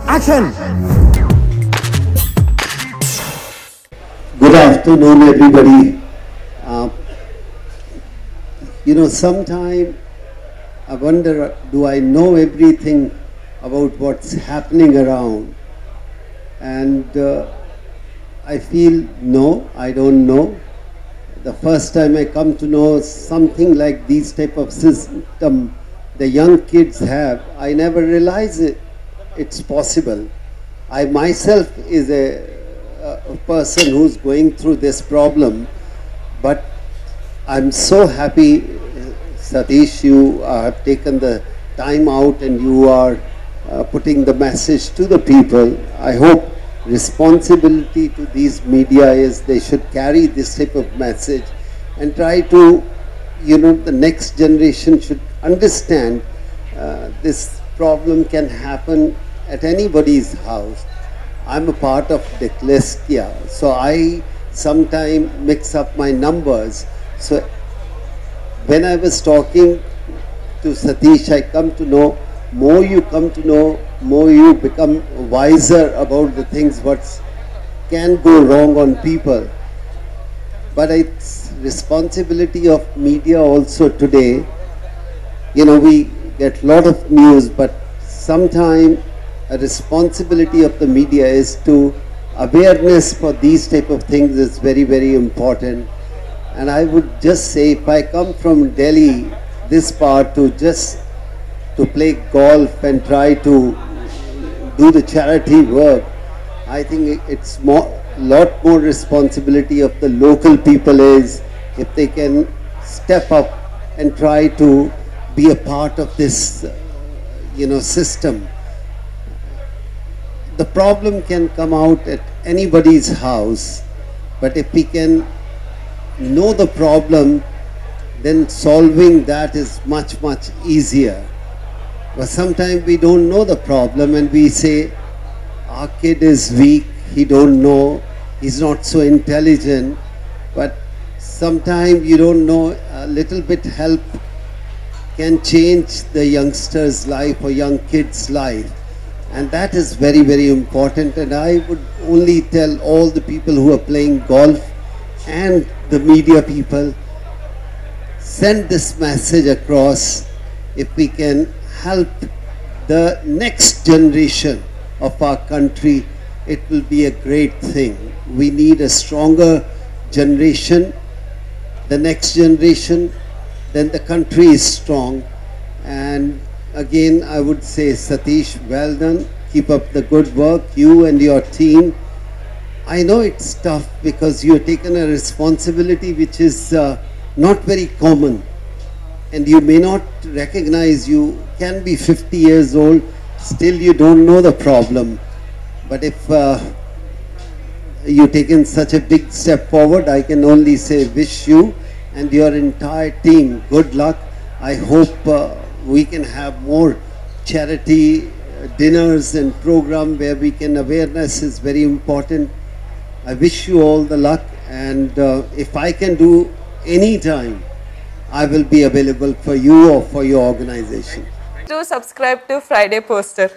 Action! Good afternoon, everybody. Sometime I wonder, do I know everything about what's happening around? And I feel, no, I don't know. The first time I come to know something like these type of system the young kids have, I never realized it's possible. I myself is a person who's going through this problem, but I'm so happy, Satish, you have taken the time out and you are putting the message to the people. I hope responsibility to these media is they should carry this type of message and try to, the next generation should understand this problem can happen at anybody's house. I'm a part of dyslexia, so I sometimes mix up my numbers. So when I was talking to Satish, I come to know, more you come to know, more you become wiser about the things what can go wrong on people. But it's responsibility of media also today. We get a lot of news, but sometimes a responsibility of the media is to awareness for these type of things is very, very important. And I would just say, if I come from Delhi, this part to play golf and try to do the charity work, I think it's lot more responsibility of the local people is if they can step up and try to be a part of this, system. The problem can come out at anybody's house, but if we can know the problem, then solving that is much, much easier. But sometimes we don't know the problem and we say, our kid is weak, he don't know, he's not so intelligent. But sometimes you don't know, a little bit help can change the youngster's life or young kid's life. And that is very, very important. And I would only tell all the people who are playing golf and the media people, send this message across. If we can help the next generation of our country, it will be a great thing. We need a stronger generation, the next generation, then the country is strong. And again, I would say, Satish, well done. Keep up the good work, you and your team. I know it's tough because you've taken a responsibility which is not very common. And you may not recognize, you can be 50 years old, still you don't know the problem. But if you've taken such a big step forward, I can only say wish you and your entire team good luck. I hope we can have more charity dinners and program where we can, awareness is very important. I wish you all the luck, and if I can do any time, I will be available for you or for your organization. Do subscribe to Friday Poster.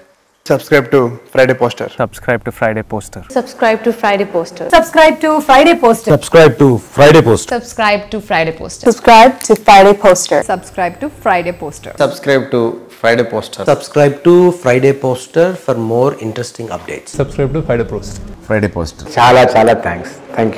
Subscribe to Friday Poster. Subscribe to Friday Poster. Subscribe to Friday Poster. Subscribe to Friday Poster. Subscribe to Friday Poster. Subscribe to Friday Poster. Subscribe to Friday Poster. Subscribe to Friday Poster. Subscribe to Friday Poster. Subscribe to Friday Poster for more interesting updates. Subscribe to Friday Poster. Friday Poster. Chala thanks. Thank you.